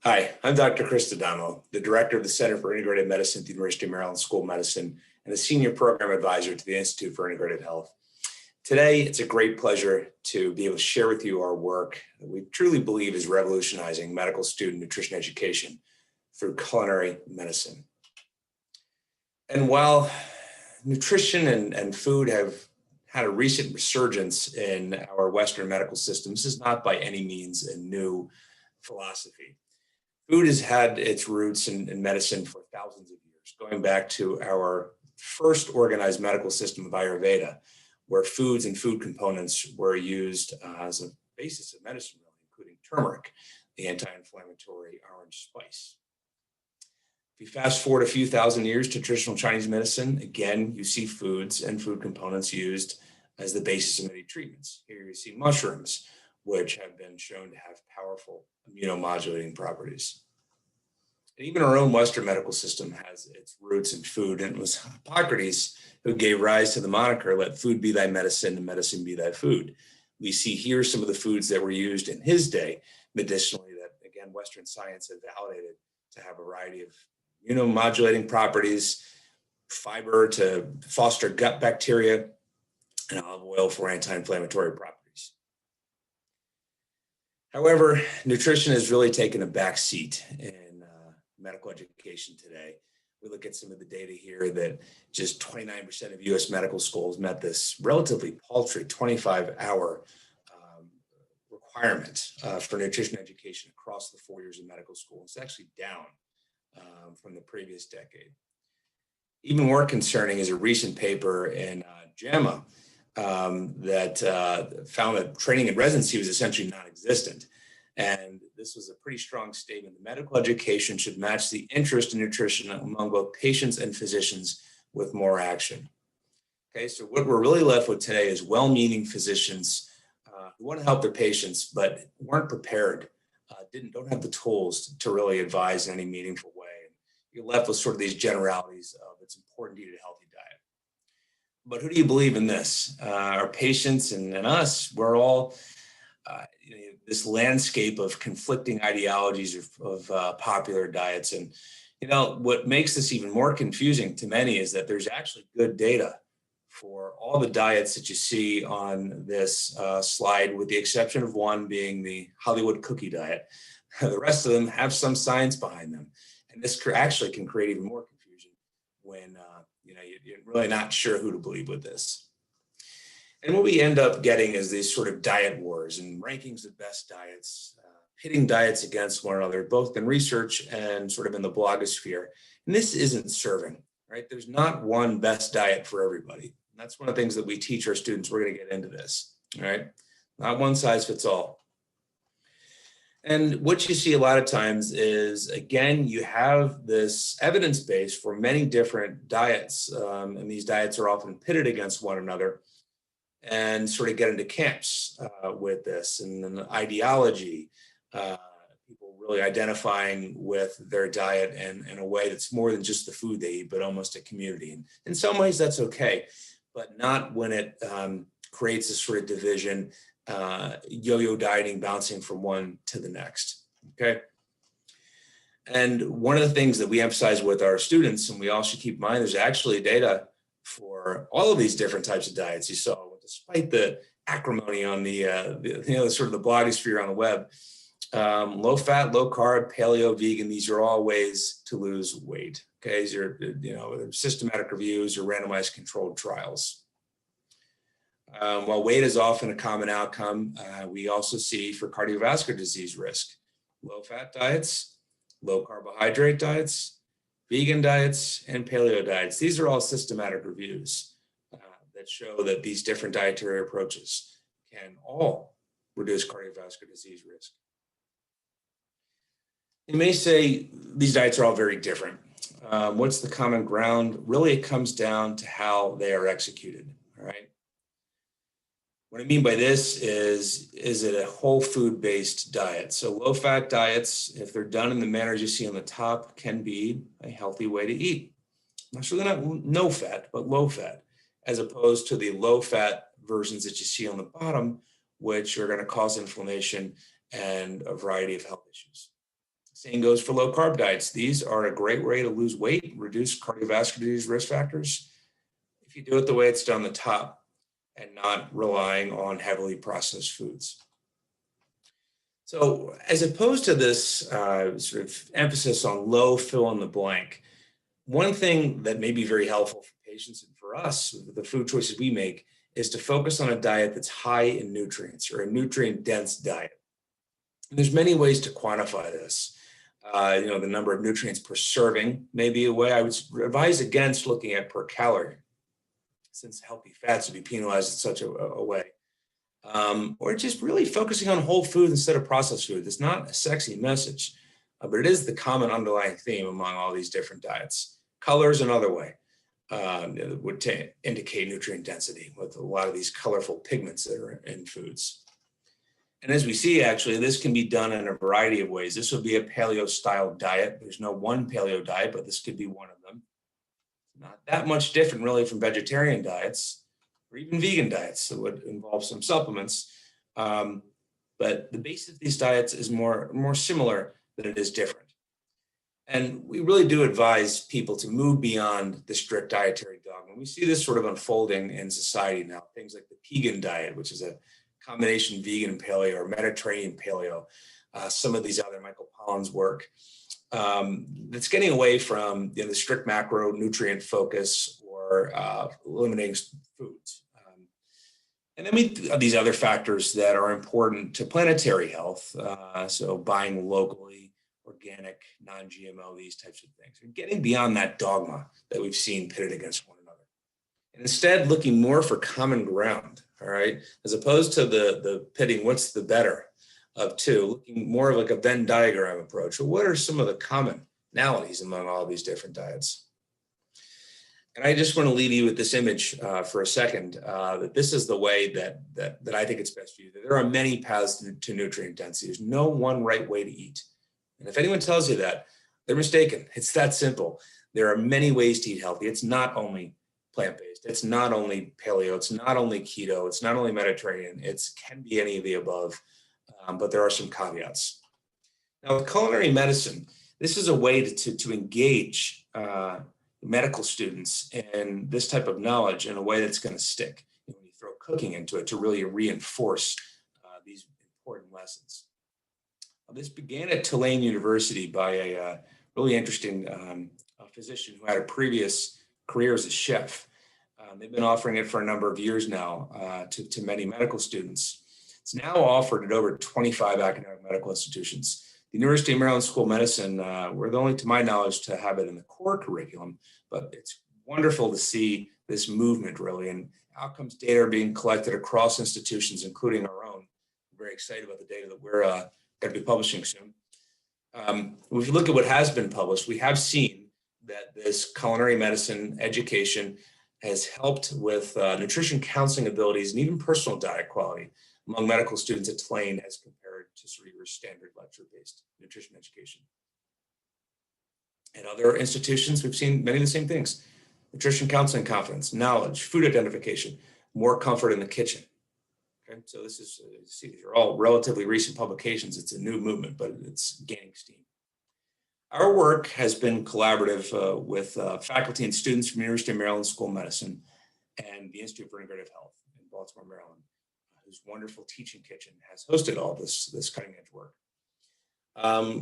Hi, I'm Dr. Chris D'Adamo, the Director of the Center for Integrative Medicine at the University of Maryland School of Medicine and the Senior Program Advisor to the Institute for Integrative Health. Today, it's a great pleasure to be able to share with you our work that we truly believe is revolutionizing medical student nutrition education through culinary medicine. And while nutrition and food have had a recent resurgence in our Western medical system, this is not by any means a new philosophy. Food has had its roots in medicine for thousands of years, going back to our first organized medical system of Ayurveda, where foods and food components were used as a basis of medicine, really, including turmeric, the anti-inflammatory orange spice. If you fast forward a few thousand years to traditional Chinese medicine, again, you see foods and food components used as the basis of many treatments. Here you see mushrooms, which have been shown to have powerful immunomodulating properties. And even our own Western medical system has its roots in food, and it was Hippocrates who gave rise to the moniker, "Let food be thy medicine and medicine be thy food." We see here some of the foods that were used in his day medicinally that, again, Western science had validated to have a variety of immunomodulating properties, fiber to foster gut bacteria, and olive oil for anti-inflammatory properties. However, nutrition has really taken a back seat in medical education today. We look at some of the data here that just 29% of US medical schools met this relatively paltry 25-hour requirement for nutrition education across the 4 years of medical school. It's actually down from the previous decade. Even more concerning is a recent paper in JAMA that found that training in residency was essentially non-existent. And this was a pretty strong statement. The medical education should match the interest in nutrition among both patients and physicians with more action. Okay, so what we're really left with today is well-meaning physicians who want to help their patients, but weren't prepared, don't have the tools to really advise in any meaningful way. You're left with sort of these generalities of it's important to eat a healthy diet. But who do you believe in this? Our patients and us, we're all this landscape of conflicting ideologies of popular diets. And, what makes this even more confusing to many is that there's actually good data for all the diets that you see on this slide, with the exception of one being the Hollywood cookie diet. The rest of them have some science behind them. And this actually can create even more confusion when you're really not sure who to believe with this. And what we end up getting is these sort of diet wars and rankings of best diets, pitting diets against one another, both in research and sort of in the blogosphere. And this isn't serving, right? There's not one best diet for everybody. And that's one of the things that we teach our students. We're going to get into this, right? Not one size fits all. And what you see a lot of times is, again, you have this evidence base for many different diets, and these diets are often pitted against one another and sort of get into camps with this, and then the ideology, people really identifying with their diet in a way that's more than just the food they eat, but almost a community. And in some ways that's okay, but not when it creates a sort of division, yo-yo dieting, bouncing from one to the next, okay? And one of the things that we emphasize with our students, and we all should keep in mind, there's actually data for all of these different types of diets. You saw, despite the acrimony on the sort of the blogosphere on the web, low fat, low carb, paleo, vegan, these are all ways to lose weight. Okay, these are, systematic reviews or randomized controlled trials. While weight is often a common outcome, we also see for cardiovascular disease risk, low fat diets, low carbohydrate diets, vegan diets, and paleo diets. These are all systematic reviews that show that these different dietary approaches can all reduce cardiovascular disease risk. You may say these diets are all very different. What's the common ground? Really, it comes down to how they are executed, all right? What I mean by this is it a whole food-based diet? So low-fat diets, if they're done in the manners you see on the top, can be a healthy way to eat. Not sure they're not no fat, but low fat, as opposed to the low-fat versions that you see on the bottom, which are going to cause inflammation and a variety of health issues. Same goes for low carb diets. These are a great way to lose weight, reduce cardiovascular disease risk factors, if you do it the way it's done the top and not relying on heavily processed foods. So as opposed to this sort of emphasis on low fill in the blank, one thing that may be very helpful for patients and for us, with the food choices we make, is to focus on a diet that's high in nutrients, or a nutrient-dense diet. And there's many ways to quantify this. The number of nutrients per serving may be a way. I would advise against looking at per calorie, since healthy fats would be penalized in such a way. Or just really focusing on whole food instead of processed food. It's not a sexy message, but it is the common underlying theme among all these different diets. Color is another way that would indicate nutrient density, with a lot of these colorful pigments that are in foods. And as we see, actually, this can be done in a variety of ways. This would be a paleo-style diet. There's no one paleo diet, but this could be one of them. Not that much different, really, from vegetarian diets or even vegan diets. That would involve some supplements. But the base of these diets is more similar than it is different. And we really do advise people to move beyond the strict dietary dogma. We see this sort of unfolding in society now. Things like the Pegan diet, which is a combination vegan and paleo, or Mediterranean paleo. Some of these other Michael Pollan's work. That's getting away from the strict macronutrient focus or eliminating foods. And then we have these other factors that are important to planetary health. So buying locally, organic, non-GMO, these types of things. We're getting beyond that dogma that we've seen pitted against one another. And instead looking more for common ground, all right? As opposed to the pitting, what's the better of two, looking more of like a Venn diagram approach. Well, what are some of the commonalities among all these different diets? And I just want to leave you with this image for a second, that this is the way that I think it's best viewed. There are many paths to nutrient density. There's no one right way to eat. And if anyone tells you that, they're mistaken. It's that simple. There are many ways to eat healthy. It's not only plant-based. It's not only paleo. It's not only keto. It's not only Mediterranean. It can be any of the above, but there are some caveats. Now, with culinary medicine, this is a way to engage medical students in this type of knowledge in a way that's going to stick. When you throw cooking into it to really reinforce these important lessons. This began at Tulane University by a really interesting physician who had a previous career as a chef. They've been offering it for a number of years now to many medical students. It's now offered at over 25 academic medical institutions. The University of Maryland School of Medicine, we're the only, to my knowledge, to have it in the core curriculum, but it's wonderful to see this movement really, and outcomes data are being collected across institutions, including our own. I'm very excited about the data that we're going to be publishing soon. If you look at what has been published, we have seen that this culinary medicine education has helped with nutrition counseling abilities and even personal diet quality among medical students at Tulane as compared to sort of your standard lecture-based nutrition education. At other institutions, we've seen many of the same things: nutrition counseling confidence, knowledge, food identification, more comfort in the kitchen. Okay, so this is, see, these are all relatively recent publications. It's a new movement, but it's gaining steam. Our work has been collaborative with faculty and students from the University of Maryland School of Medicine and the Institute for Integrative Health in Baltimore, Maryland, whose wonderful teaching kitchen has hosted all this cutting edge work.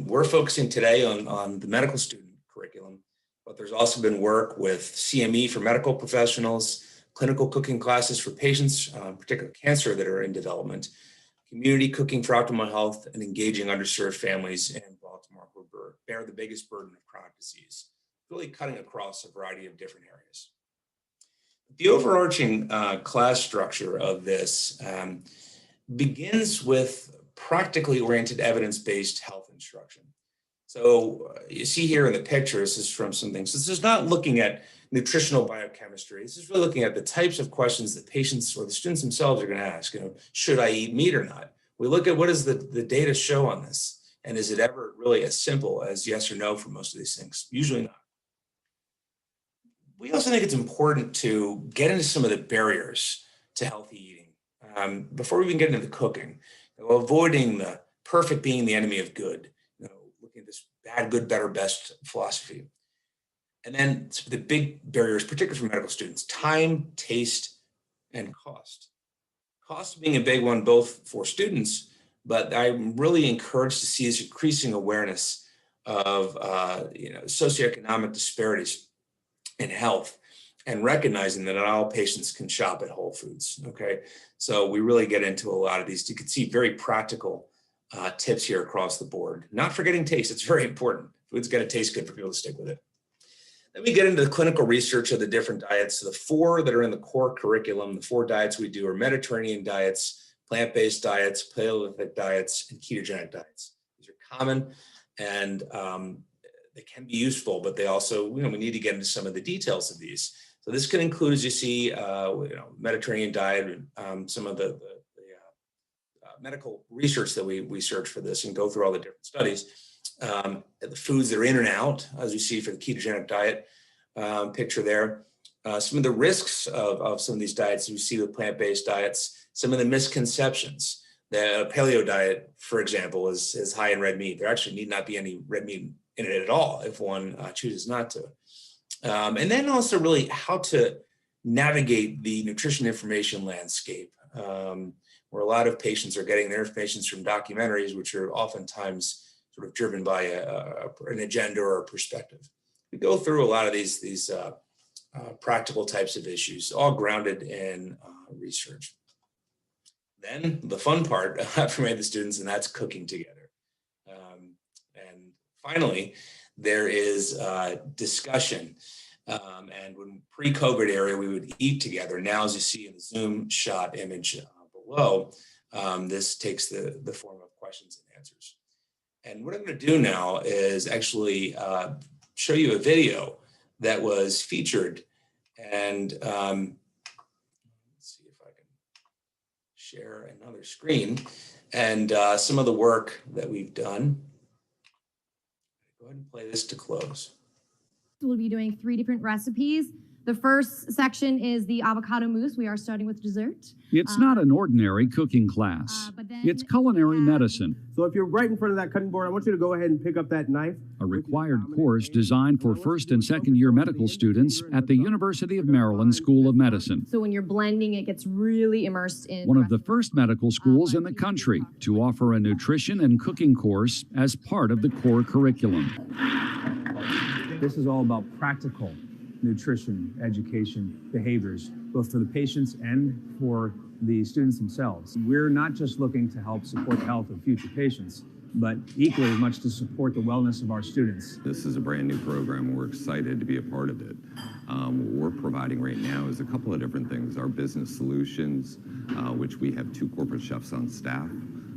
We're focusing today on the medical student curriculum, but there's also been work with CME for medical professionals, clinical cooking classes for patients, particularly cancer, that are in development, community cooking for optimal health, and engaging underserved families in Baltimore who bear the biggest burden of chronic disease, really cutting across a variety of different areas. The overarching class structure of this begins with practically oriented evidence-based health instruction. So you see here in the picture, this is from some things. This is not looking at nutritional biochemistry. This is really looking at the types of questions that patients or the students themselves are going to ask. Should I eat meat or not? We look at what does the data show on this? And is it ever really as simple as yes or no for most of these things? Usually not. We also think it's important to get into some of the barriers to healthy eating. Before we even get into the cooking, avoiding the perfect being the enemy of good. Looking at this bad, good, better, best philosophy. And then the big barriers, particularly for medical students: time, taste, and cost. Cost being a big one, both for students, but I'm really encouraged to see this increasing awareness of socioeconomic disparities in health, and recognizing that not all patients can shop at Whole Foods. Okay, so we really get into a lot of these. You can see very practical tips here across the board. Not forgetting taste; it's very important. Food's got to taste good for people to stick with it. Then we get into the clinical research of the different diets. So the 4 that are in the core curriculum, the 4 diets we do are Mediterranean diets, plant-based diets, Paleolithic diets, and ketogenic diets. These are common, and they can be useful, but they also, we need to get into some of the details of these. So this can include, as you see, Mediterranean diet, some of the medical research that we search for this and go through all the different studies. The foods that are in and out, as you see for the ketogenic diet picture there. Some of the risks of some of these diets you see with plant-based diets, some of the misconceptions. The paleo diet, for example, is high in red meat. There actually need not be any red meat in it at all if one chooses not to. And then also really how to navigate the nutrition information landscape, where a lot of patients are getting their information from documentaries, which are oftentimes sort of driven by an agenda or a perspective. We go through a lot of these practical types of issues, all grounded in research. Then the fun part for many of the students, and that's cooking together. And finally, there is discussion. And when pre-COVID era, we would eat together. Now, as you see in the Zoom shot image below, this takes the form of questions and answers. And what I'm going to do now is actually show you a video that was featured. And let's see if I can share another screen and some of the work that we've done. Go ahead and play this to close. We'll be doing 3 different recipes. The first section is the avocado mousse. We are starting with dessert. It's not an ordinary cooking class. It's culinary medicine. So if you're right in front of that cutting board, I want you to go ahead and pick up that knife. A required course designed for first and second year medical students at the University of Maryland School of Medicine. So when you're blending, it gets really immersed in. One of the first medical schools in the country to offer a nutrition and cooking course as part of the core curriculum. This is all about practical nutrition, education, behaviors, both for the patients and for the students themselves. We're not just looking to help support the health of future patients, but equally as much to support the wellness of our students. This is a brand new program, and we're excited to be a part of it. What we're providing right now is a couple of different things. Our business solutions, which we have 2 corporate chefs on staff,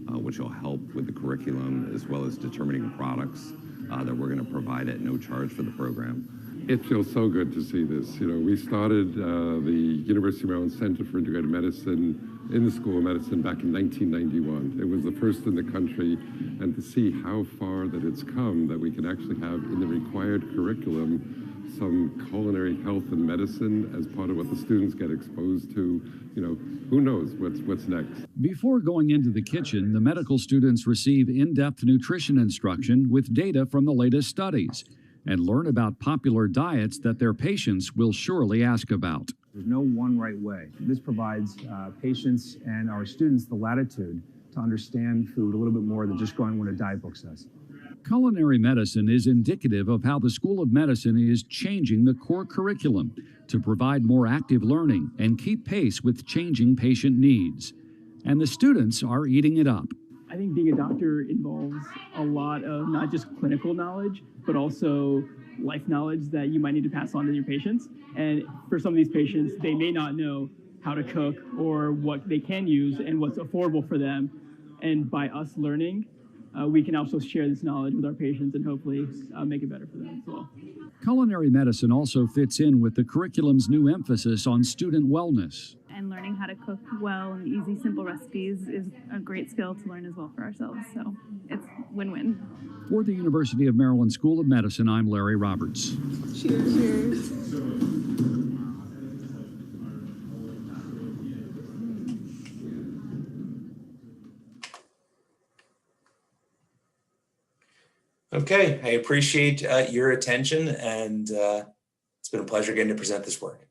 which will help with the curriculum, as well as determining products that we're going to provide at no charge for the program. It feels so good to see this. We started the University of Maryland Center for Integrative Medicine in the School of Medicine back in 1991. It was the first in the country, and to see how far that it's come, that we can actually have in the required curriculum some culinary health and medicine as part of what the students get exposed to. Who knows what's next. Before going into the kitchen, the medical students receive in-depth nutrition instruction with data from the latest studies, and learn about popular diets that their patients will surely ask about. There's no one right way. This provides patients and our students the latitude to understand food a little bit more than just going what a diet book says. Culinary medicine is indicative of how the School of Medicine is changing the core curriculum to provide more active learning and keep pace with changing patient needs. And the students are eating it up. I think being a doctor involves a lot of not just clinical knowledge, but also life knowledge that you might need to pass on to your patients. And for some of these patients, they may not know how to cook or what they can use and what's affordable for them. And by us learning, we can also share this knowledge with our patients and hopefully make it better for them as well. Culinary medicine also fits in with the curriculum's new emphasis on student wellness. And learning how to cook well and easy, simple recipes is a great skill to learn as well for ourselves. So it's win-win. For the University of Maryland School of Medicine, I'm Larry Roberts. Cheers. Cheers. Okay, I appreciate your attention, and it's been a pleasure getting to present this work.